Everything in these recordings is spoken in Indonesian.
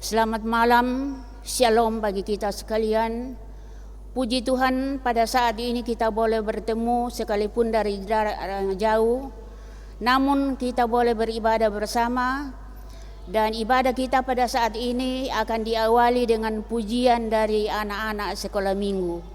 Selamat malam, shalom bagi kita sekalian. Puji Tuhan, pada saat ini kita boleh bertemu sekalipun dari jarak jauh, namun kita boleh beribadah bersama. Dan ibadah kita pada saat ini akan diawali dengan pujian dari anak-anak sekolah minggu.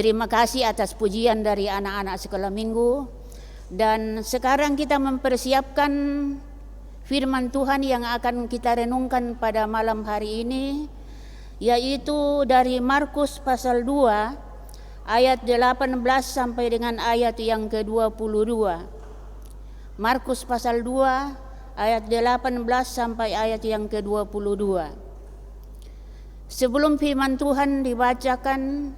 Terima kasih atas pujian dari anak-anak sekolah minggu. Dan sekarang kita mempersiapkan firman Tuhan yang akan kita renungkan pada malam hari ini, yaitu dari Markus pasal 2 ayat 18 sampai dengan ayat yang ke-22. Markus pasal 2 ayat 18 sampai ayat yang ke-22. Sebelum firman Tuhan dibacakan,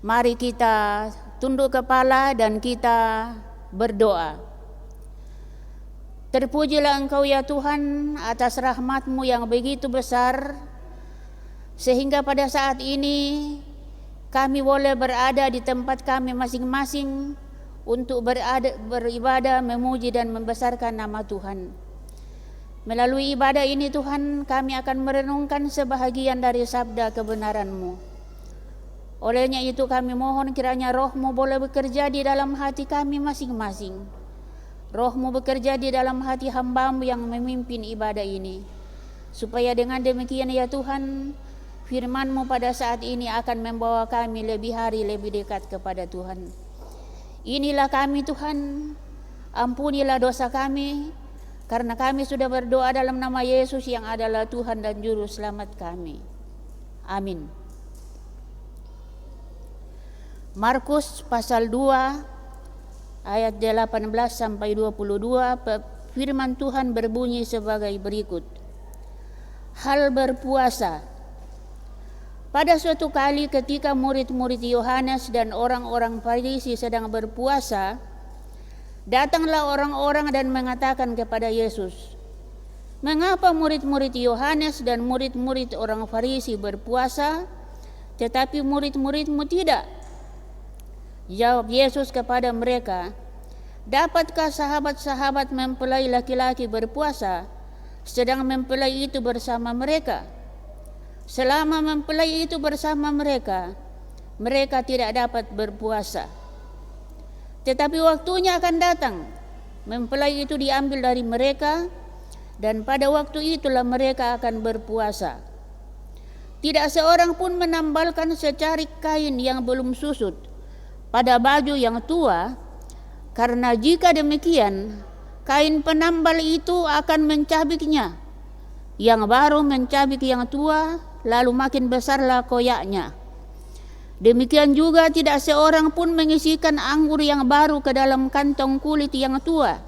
mari kita tunduk kepala dan kita berdoa. Terpujilah Engkau ya Tuhan atas rahmat-Mu yang begitu besar, sehingga pada saat ini kami boleh berada di tempat kami masing-masing untuk beribadah, memuji dan membesarkan nama Tuhan. Melalui ibadah ini Tuhan, kami akan merenungkan sebahagian dari sabda kebenaran-Mu. Olehnya itu kami mohon kiranya Roh-Mu boleh bekerja di dalam hati kami masing-masing. Roh-Mu bekerja di dalam hati hamba-Mu yang memimpin ibadah ini. Supaya dengan demikian ya Tuhan, firman-Mu pada saat ini akan membawa kami lebih hari lebih dekat kepada Tuhan. Inilah kami Tuhan, ampunilah dosa kami, karena kami sudah berdoa dalam nama Yesus yang adalah Tuhan dan Juru Selamat kami. Amin. Markus pasal 2 ayat 18 sampai 22, firman Tuhan berbunyi sebagai berikut. Hal berpuasa. Pada suatu kali ketika murid-murid Yohanes dan orang-orang Farisi sedang berpuasa, datanglah orang-orang dan mengatakan kepada Yesus, "Mengapa murid-murid Yohanes dan murid-murid orang Farisi berpuasa, tetapi murid-muridmu tidak?" Jawab Yesus kepada mereka, "Dapatkah sahabat-sahabat mempelai laki-laki berpuasa, sedang mempelai itu bersama mereka? Selama mempelai itu bersama mereka, mereka tidak dapat berpuasa. Tetapi waktunya akan datang, mempelai itu diambil dari mereka, dan pada waktu itulah mereka akan berpuasa. Tidak seorang pun menambalkan secarik kain yang belum susut pada baju yang tua, karena jika demikian, kain penambal itu akan mencabiknya. Yang baru mencabik yang tua, lalu makin besarlah koyaknya. Demikian juga tidak seorang pun mengisikan anggur yang baru ke dalam kantong kulit yang tua.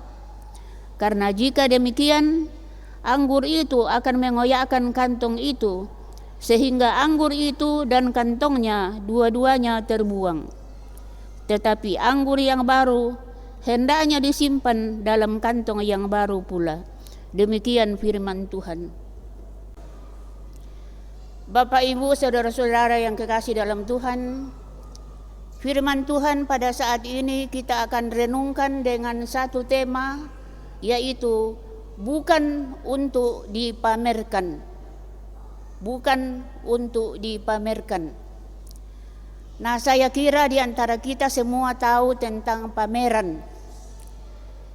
Karena jika demikian, anggur itu akan mengoyakkan kantong itu, sehingga anggur itu dan kantongnya dua-duanya terbuang. Tetapi anggur yang baru hendaknya disimpan dalam kantong yang baru pula." Demikian firman Tuhan. Bapak, Ibu, saudara-saudara yang kekasih dalam Tuhan, firman Tuhan pada saat ini kita akan renungkan dengan satu tema, yaitu bukan untuk dipamerkan. Bukan untuk dipamerkan. Nah, saya kira di antara kita semua tahu tentang pameran.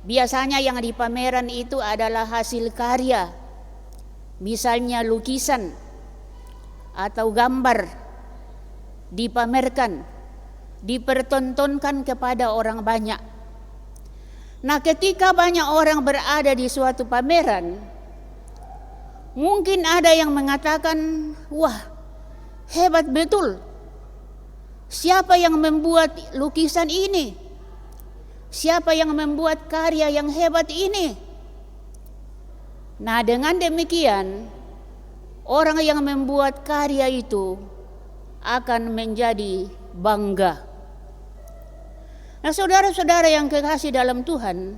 Biasanya yang dipameran itu adalah hasil karya, misalnya lukisan atau gambar, dipamerkan, dipertontonkan kepada orang banyak. Nah, ketika banyak orang berada di suatu pameran, mungkin ada yang mengatakan, "Wah, hebat betul. Siapa yang membuat lukisan ini? Siapa yang membuat karya yang hebat ini?" Nah, dengan demikian, orang yang membuat karya itu akan menjadi bangga. Nah, saudara-saudara yang kekasih dalam Tuhan,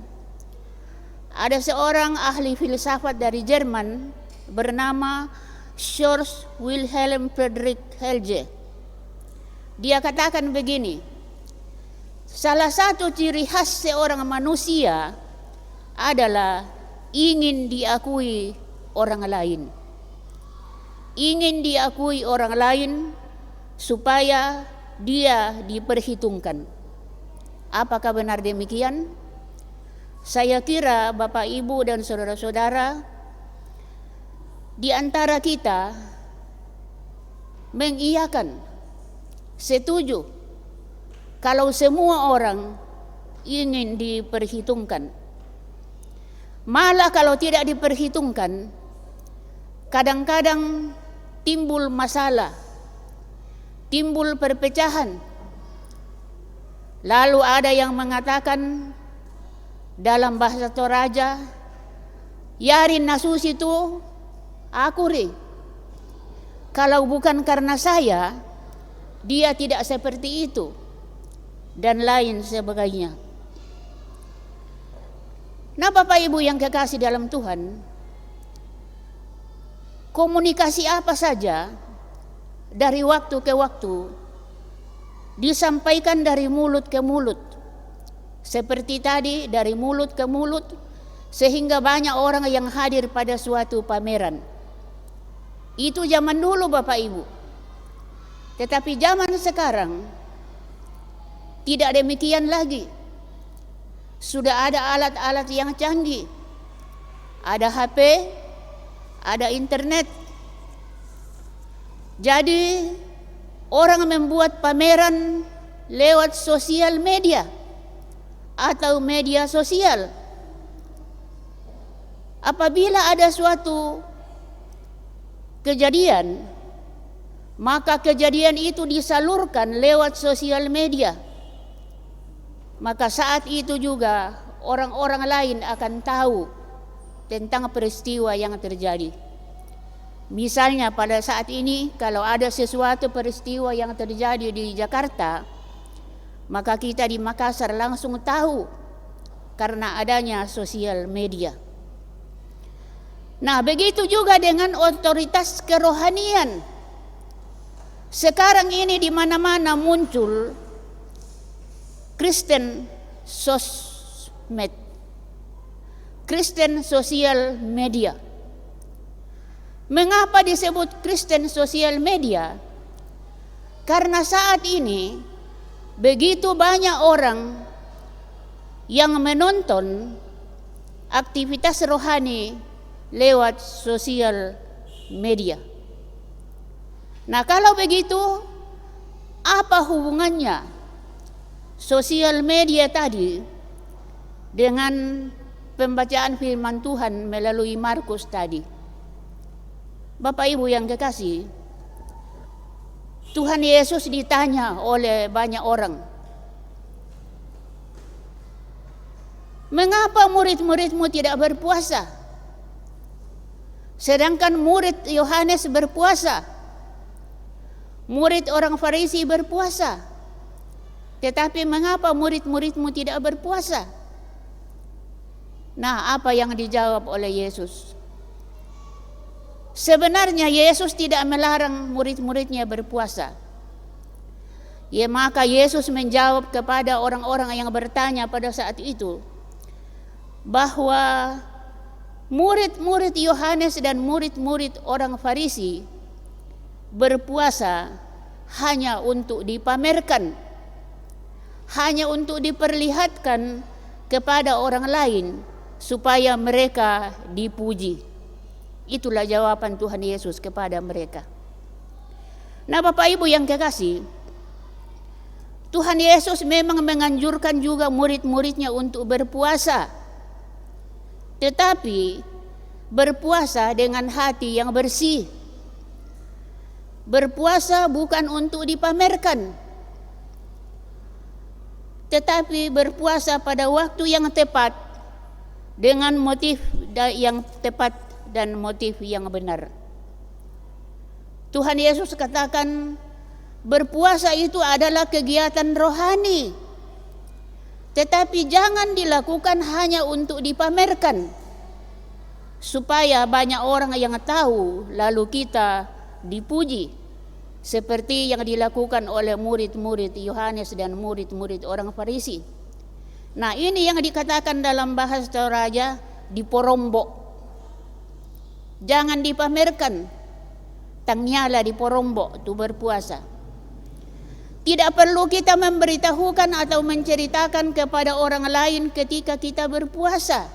ada seorang ahli filsafat dari Jerman bernama Georg Wilhelm Friedrich Hegel. Dia katakan begini, salah satu ciri khas seorang manusia adalah ingin diakui orang lain. Ingin diakui orang lain supaya dia diperhitungkan. Apakah benar demikian? Saya kira Bapak, Ibu, dan saudara-saudara, di antara kita mengiyakan, setuju kalau semua orang ingin diperhitungkan. Malah kalau tidak diperhitungkan, kadang-kadang timbul masalah, timbul perpecahan. Lalu ada yang mengatakan dalam bahasa Toraja, "Yarin nasus itu akuri. Kalau bukan karena saya, dia tidak seperti itu," dan lain sebagainya. Nah, Bapak Ibu yang kekasih dalam Tuhan, komunikasi apa saja dari waktu ke waktu disampaikan dari mulut ke mulut. Seperti tadi, dari mulut ke mulut, sehingga banyak orang yang hadir pada suatu pameran. Itu zaman dulu, Bapak Ibu. Tetapi zaman sekarang tidak demikian lagi. Sudah ada alat-alat yang canggih. Ada HP, ada internet. Jadi orang membuat pameran lewat sosial media atau media sosial. Apabila ada suatu kejadian, maka kejadian itu disalurkan lewat sosial media, maka saat itu juga orang-orang lain akan tahu tentang peristiwa yang terjadi. Misalnya pada saat ini kalau ada sesuatu peristiwa yang terjadi di Jakarta, maka kita di Makassar langsung tahu karena adanya sosial media. Nah, begitu juga dengan otoritas kerohanian. Sekarang ini di mana-mana muncul Kristen sosmed, Kristen sosial media. Mengapa disebut Kristen sosial media? Karena saat ini begitu banyak orang yang menonton aktivitas rohani lewat sosial media. Nah, kalau begitu, apa hubungannya sosial media tadi dengan pembacaan firman Tuhan melalui Markus tadi? Bapak Ibu yang kekasih, Tuhan Yesus ditanya oleh banyak orang, mengapa murid-muridmu tidak berpuasa? Sedangkan murid Yohanes berpuasa, murid orang Farisi berpuasa. Tetapi mengapa murid-muridmu tidak berpuasa? Nah, apa yang dijawab oleh Yesus? Sebenarnya Yesus tidak melarang murid-muridnya berpuasa. Ya, maka Yesus menjawab kepada orang-orang yang bertanya pada saat itu bahwa murid-murid Yohanes dan murid-murid orang Farisi berpuasa hanya untuk dipamerkan, hanya untuk diperlihatkan kepada orang lain supaya mereka dipuji. Itulah jawaban Tuhan Yesus kepada mereka. Nah, Bapak Ibu yang kekasih, Tuhan Yesus memang menganjurkan juga murid-muridnya untuk berpuasa. Tetapi berpuasa dengan hati yang bersih. Berpuasa bukan untuk dipamerkan, tetapi berpuasa pada waktu yang tepat dengan motif yang tepat dan motif yang benar. Tuhan Yesus katakan berpuasa itu adalah kegiatan rohani, tetapi jangan dilakukan hanya untuk dipamerkan supaya banyak orang yang tahu lalu kita dipuji, seperti yang dilakukan oleh murid-murid Yohanes dan murid-murid orang Farisi. Nah, ini yang dikatakan dalam bahasa Toraja diporombok. Jangan dipamerkan, tangnyala diporombok itu berpuasa. Tidak perlu kita memberitahukan atau menceritakan kepada orang lain ketika kita berpuasa.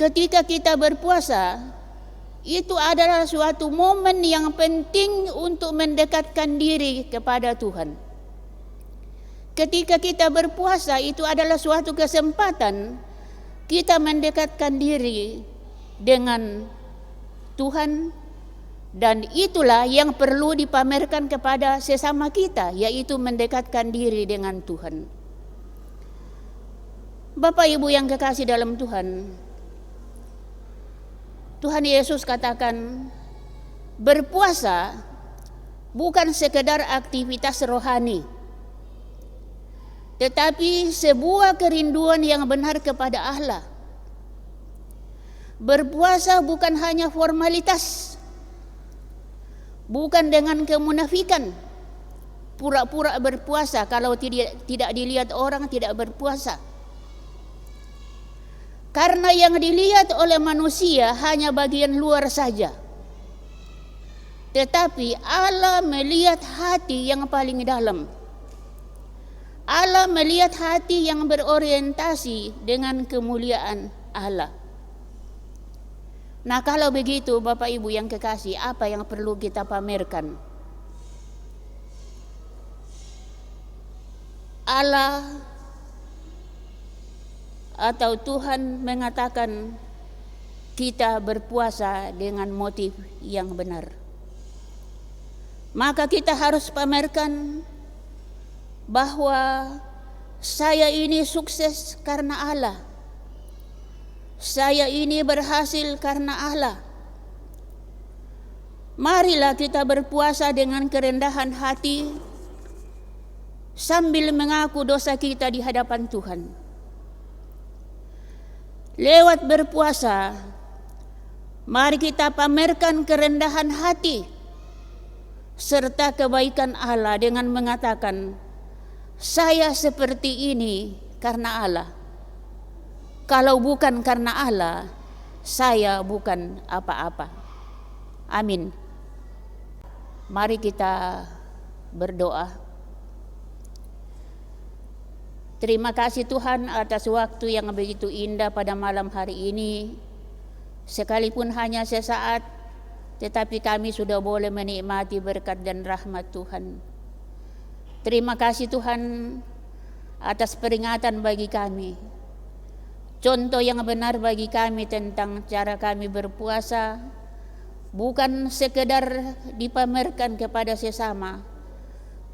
Ketika kita berpuasa, itu adalah suatu momen yang penting untuk mendekatkan diri kepada Tuhan. Ketika kita berpuasa, itu adalah suatu kesempatan kita mendekatkan diri dengan Tuhan, dan itulah yang perlu dipamerkan kepada sesama kita, yaitu mendekatkan diri dengan Tuhan. Bapak Ibu yang kekasih dalam Tuhan, Tuhan Yesus katakan berpuasa bukan sekedar aktivitas rohani, tetapi sebuah kerinduan yang benar kepada Allah. Berpuasa bukan hanya formalitas, bukan dengan kemunafikan, pura-pura berpuasa kalau tidak dilihat orang tidak berpuasa. Karena yang dilihat oleh manusia hanya bagian luar saja. Tetapi Allah melihat hati yang paling dalam. Allah melihat hati yang berorientasi dengan kemuliaan Allah. Nah, kalau begitu Bapak Ibu yang kekasih, apa yang perlu kita pamerkan? Allah atau Tuhan mengatakan kita berpuasa dengan motif yang benar. maka kita harus pamerkan bahwa saya ini sukses karena Allah. Saya ini berhasil karena Allah. Marilah kita berpuasa dengan kerendahan hati sambil mengaku dosa kita di hadapan Tuhan. Lewat berpuasa, mari kita pamerkan kerendahan hati serta kebaikan Allah dengan mengatakan, saya seperti ini karena Allah. Kalau bukan karena Allah, saya bukan apa-apa. Amin. Mari kita berdoa. Terima kasih Tuhan atas waktu yang begitu indah pada malam hari ini. Sekalipun hanya sesaat, tetapi kami sudah boleh menikmati berkat dan rahmat Tuhan. Terima kasih Tuhan atas peringatan bagi kami. Contoh yang benar bagi kami tentang cara kami berpuasa, bukan sekedar dipamerkan kepada sesama,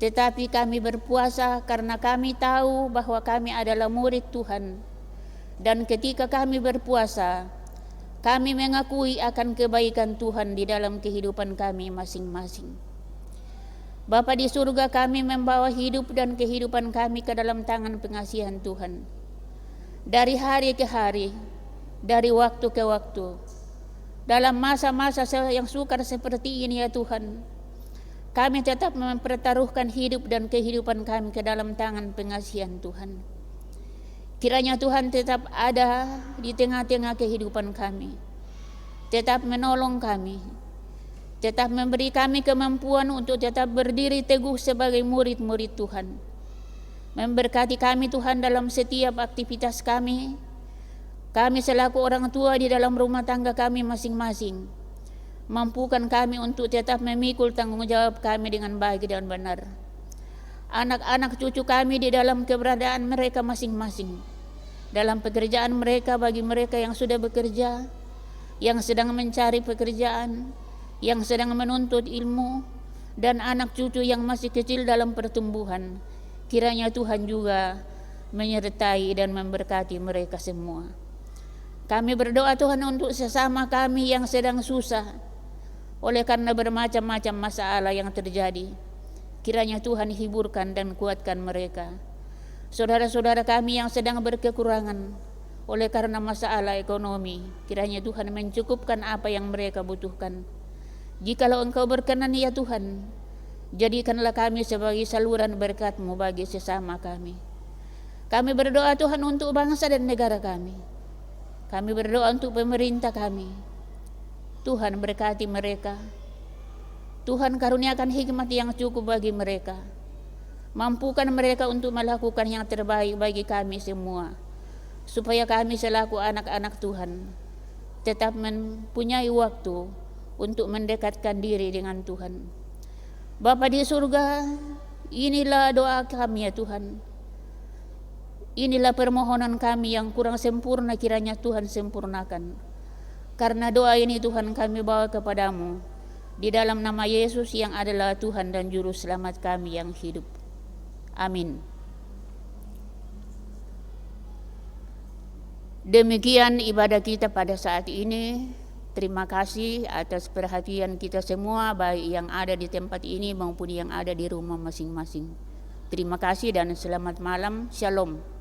tetapi kami berpuasa karena kami tahu bahwa kami adalah murid Tuhan. Dan ketika kami berpuasa, kami mengakui akan kebaikan Tuhan di dalam kehidupan kami masing-masing. Bapa di surga, kami membawa hidup dan kehidupan kami ke dalam tangan pengasihan Tuhan. Dari hari ke hari, dari waktu ke waktu, dalam masa-masa yang sukar seperti ini ya Tuhan, kami tetap mempertaruhkan hidup dan kehidupan kami ke dalam tangan pengasihan Tuhan. Kiranya Tuhan tetap ada di tengah-tengah kehidupan kami, tetap menolong kami, tetap memberi kami kemampuan untuk tetap berdiri teguh sebagai murid-murid Tuhan. Memberkati kami Tuhan dalam setiap aktivitas kami. Kami selaku orang tua di dalam rumah tangga kami masing-masing, mampukan kami untuk tetap memikul tanggung jawab kami dengan baik dan benar. Anak-anak cucu kami di dalam keberadaan mereka masing-masing, dalam pekerjaan mereka, bagi mereka yang sudah bekerja, yang sedang mencari pekerjaan, yang sedang menuntut ilmu, dan anak cucu yang masih kecil dalam pertumbuhan. Kiranya Tuhan juga menyertai dan memberkati mereka semua. Kami berdoa Tuhan untuk sesama kami yang sedang susah oleh karena bermacam-macam masalah yang terjadi. Kiranya Tuhan hiburkan dan kuatkan mereka. Saudara-saudara kami yang sedang berkekurangan oleh karena masalah ekonomi, kiranya Tuhan mencukupkan apa yang mereka butuhkan. Jikalau Engkau berkenan ya Tuhan, jadikanlah kami sebagai saluran berkat-Mu bagi sesama kami. Kami berdoa Tuhan untuk bangsa dan negara kami. Kami berdoa untuk pemerintah kami. Tuhan berkati mereka. Tuhan karuniakan hikmat yang cukup bagi mereka. Mampukan mereka untuk melakukan yang terbaik bagi kami semua, supaya kami selaku anak-anak Tuhan tetap mempunyai waktu untuk mendekatkan diri dengan Tuhan. Bapa di surga, inilah doa kami ya Tuhan. Inilah permohonan kami yang kurang sempurna, kiranya Tuhan sempurnakan. Karena doa ini Tuhan kami bawa kepadamu di dalam nama Yesus yang adalah Tuhan dan Juru Selamat kami yang hidup. Amin. Demikian ibadah kita pada saat ini. Terima kasih atas perhatian kita semua, baik yang ada di tempat ini maupun yang ada di rumah masing-masing. Terima kasih dan selamat malam. Shalom.